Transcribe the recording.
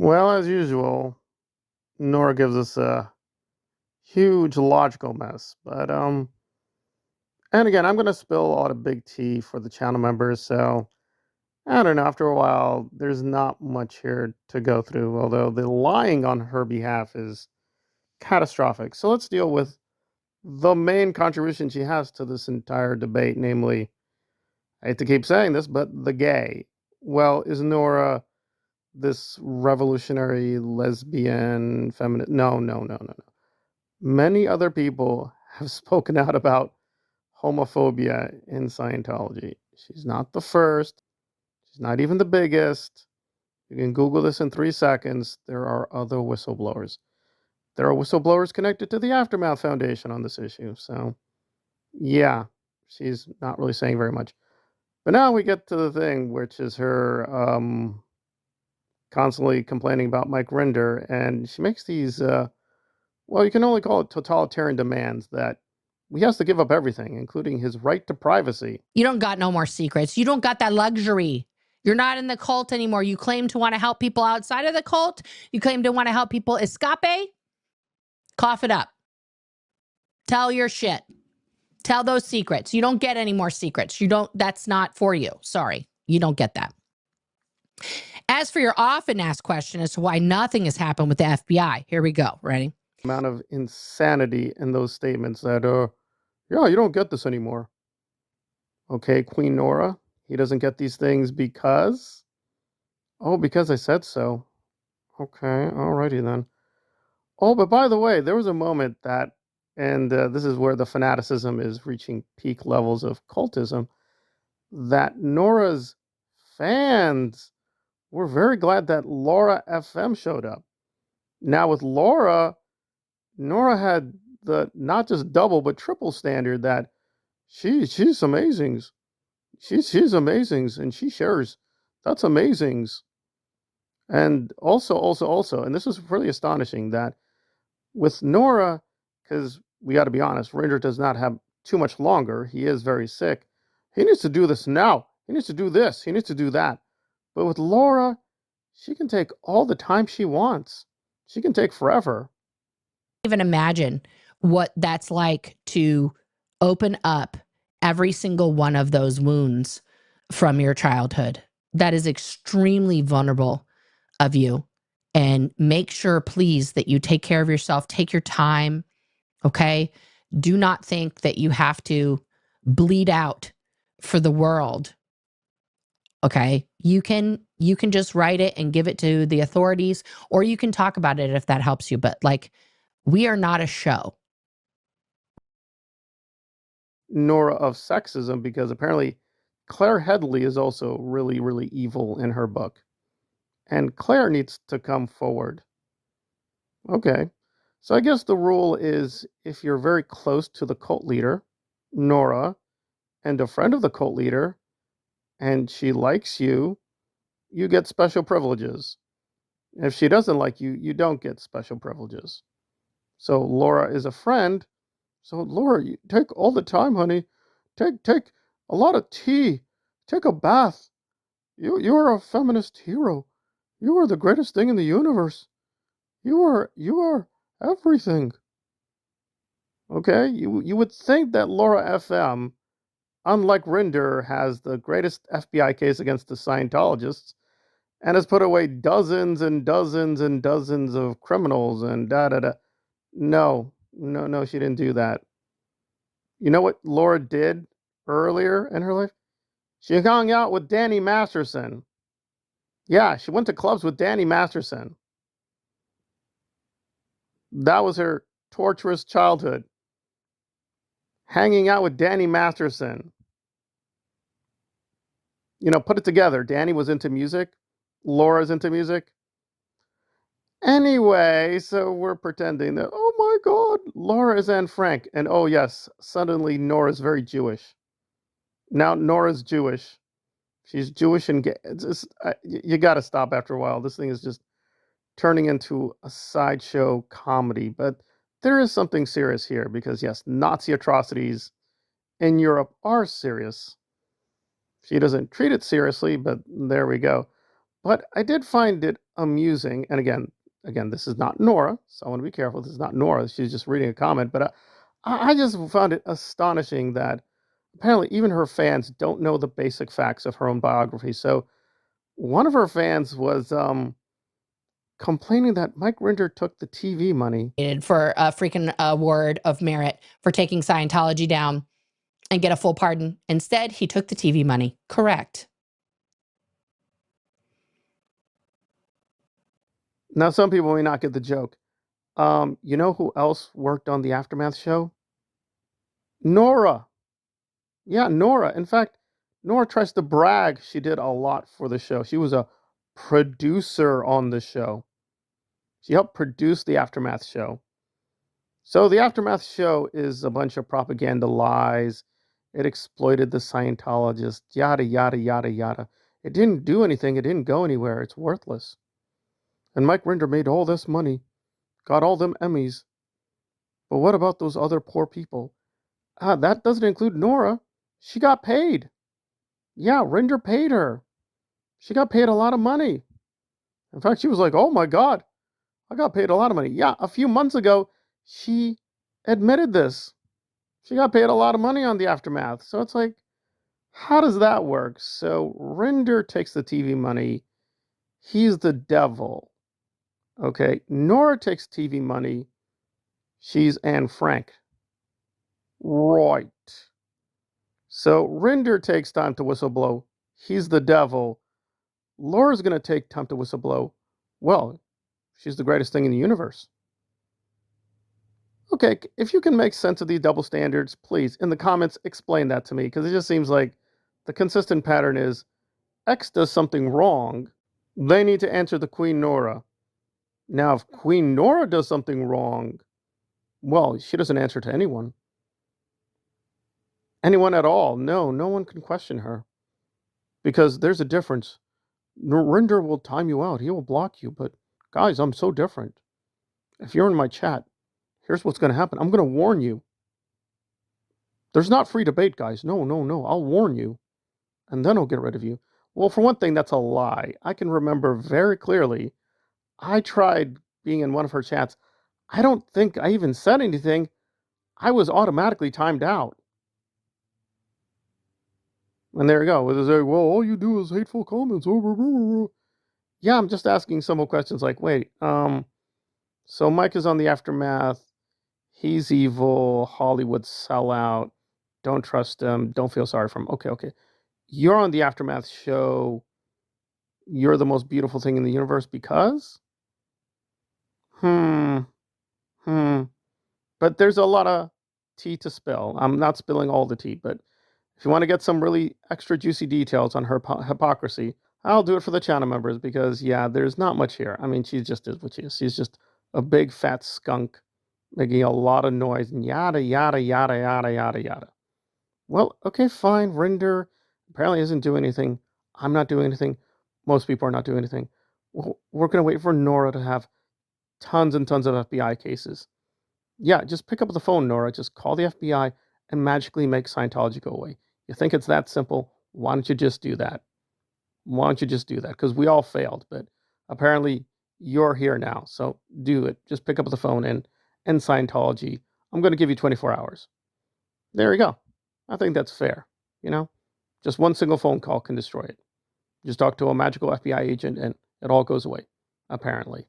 Well, as usual, Nora gives us a huge logical mess. And again, I'm going to spill a lot of big tea for the channel members. So I don't know. After a while, there's not much here to go through, although the lying on her behalf is catastrophic. So let's deal with the main contribution she has to this entire debate, namely, I hate to keep saying this, but the gay. Well, is Nora this revolutionary lesbian feminist? No, no, no, no, no. Many other people have spoken out about homophobia in Scientology. She's not the first. She's not even the biggest. You can Google this in 3 seconds. There are other whistleblowers. There are whistleblowers connected to the Aftermath Foundation on this issue. So, yeah, she's not really saying very much. But now we get to the thing, which is her constantly complaining about Mike Rinder. And she makes these, well, you can only call it totalitarian demands that he has to give up everything, including his right to privacy. You don't got no more secrets. You don't got that luxury. You're not in the cult anymore. You claim to want to help people outside of the cult. You claim to want to help people escape. Cough it up. Tell your shit. Tell those secrets. You don't get any more secrets. You don't, that's not for you. Sorry. You don't get that. As for your often asked question as to why nothing has happened with the FBI, here we go. Ready? Amount of insanity in those statements that, yeah, you don't get this anymore. Okay, Queen Nora, he doesn't get these things because, oh, because I said so. Okay, alrighty then. Oh, but by the way, there was a moment that, and this is where the fanaticism is reaching peak levels of cultism, that Nora's fans were very glad that Laura FM showed up. Now with Laura, Nora had the not just double but triple standard that she's amazing. She's amazing and she shares. That's amazing. And also, and this was really astonishing that with Nora, because we got to be honest, Rinder does not have too much longer. He is very sick. He needs to do this now. He needs to do this. He needs to do that. But with Laura, she can take all the time she wants. She can take forever. Even imagine what that's like to open up every single one of those wounds from your childhood. That is extremely vulnerable of you. And make sure, please, that you take care of yourself. Take your time. Okay. Do not think that you have to bleed out for the world. Okay. You can just write it and give it to the authorities, or you can talk about it if that helps you. But like, we are not a show. Nora of sexism, because apparently Claire Headley is also really, really evil in her book. And Claire needs to come forward. Okay. So I guess the rule is if you're very close to the cult leader, Nora, and a friend of the cult leader, and she likes you, you get special privileges. If she doesn't like you, you don't get special privileges. So Laura is a friend. So Laura, you take all the time, honey. Take a lot of tea. Take a bath. You are a feminist hero. You are the greatest thing in the universe. You are everything. Okay? You would think that Laura FM, unlike Rinder, has the greatest FBI case against the Scientologists and has put away dozens and dozens and dozens of criminals and da da da. No, no, no, she didn't do that. You know what Laura did earlier in her life? She hung out with Danny Masterson. Yeah, she went to clubs with Danny Masterson. That was her torturous childhood. Hanging out with Danny Masterson. You know, put it together. Danny was into music. Laura's into music. Anyway, so we're pretending that, oh my God, Laura is Anne Frank. And oh, yes, suddenly Nora's very Jewish. Now Nora's Jewish. She's Jewish and gay. You got to stop after a while. This thing is just turning into a sideshow comedy. But there is something serious here because, yes, Nazi atrocities in Europe are serious. She doesn't treat it seriously, but there we go. But I did find it amusing. And again, this is not Nora, so I want to be careful. This is not Nora. She's just reading a comment. But I just found it astonishing that apparently even her fans don't know the basic facts of her own biography. So one of her fans was complaining that Mike Rinder took the TV money. For a freaking award of merit for taking Scientology down and get a full pardon. Instead, he took the TV money. Correct. Now, some people may not get the joke. You know who else worked on the Aftermath show? Nora. Yeah, Nora. In fact, Nora tries to brag she did a lot for the show. She was a producer on the show. She helped produce the Aftermath show. So the Aftermath show is a bunch of propaganda lies. It exploited the Scientologists, yada, yada, yada, yada. It didn't do anything. It didn't go anywhere. It's worthless. And Mike Rinder made all this money, got all them Emmys. But what about those other poor people? That doesn't include Nora. She got paid. Yeah, Rinder paid her. She got paid a lot of money. In fact, she was like, oh my God, I got paid a lot of money. Yeah, a few months ago, she admitted this. She got paid a lot of money on the Aftermath. So it's like, how does that work? So Rinder takes the TV money. He's the devil. Okay. Nora takes TV money. She's Anne Frank. Right. So Rinder takes time to whistleblow. He's the devil. Laura's going to take time to whistleblow. Well, she's the greatest thing in the universe. Okay, if you can make sense of these double standards, please, in the comments, explain that to me, because it just seems like the consistent pattern is X does something wrong, they need to answer the Queen Nora. Now, if Queen Nora does something wrong, well, she doesn't answer to anyone. Anyone at all. No, no one can question her. Because there's a difference. Rinder will time you out, he will block you, but guys, I'm so different. If you're in my chat, here's what's going to happen. I'm going to warn you. There's not free debate, guys. No, no, no. I'll warn you. And then I'll get rid of you. Well, for one thing, that's a lie. I can remember very clearly, I tried being in one of her chats. I don't think I even said anything. I was automatically timed out. And there you go. It was like, well, all you do is hateful comments. Yeah, I'm just asking simple questions like, wait, so Mike is on the Aftermath. He's evil, Hollywood sellout. Don't trust him. Don't feel sorry for him. Okay. You're on the Aftermath show. You're the most beautiful thing in the universe because? Hmm. But there's a lot of tea to spill. I'm not spilling all the tea, but if you want to get some really extra juicy details on her hypocrisy, I'll do it for the channel members because, yeah, there's not much here. I mean, she just is what she is. She's just a big fat skunk making a lot of noise and yada, yada, yada, yada, yada, yada. Well, okay, fine. Rinder apparently isn't doing anything. I'm not doing anything. Most people are not doing anything. Well, we're going to wait for Nora to have tons and tons of FBI cases. Yeah, just pick up the phone, Nora. Just call the FBI and magically make Scientology go away. You think it's that simple? Why don't you just do that? Why don't you just do that? Because we all failed, but apparently you're here now. So do it. Just pick up the phone and end Scientology. I'm going to give you 24 hours. There you go. I think that's fair. You know, just one single phone call can destroy it. Just talk to a magical FBI agent and it all goes away, apparently.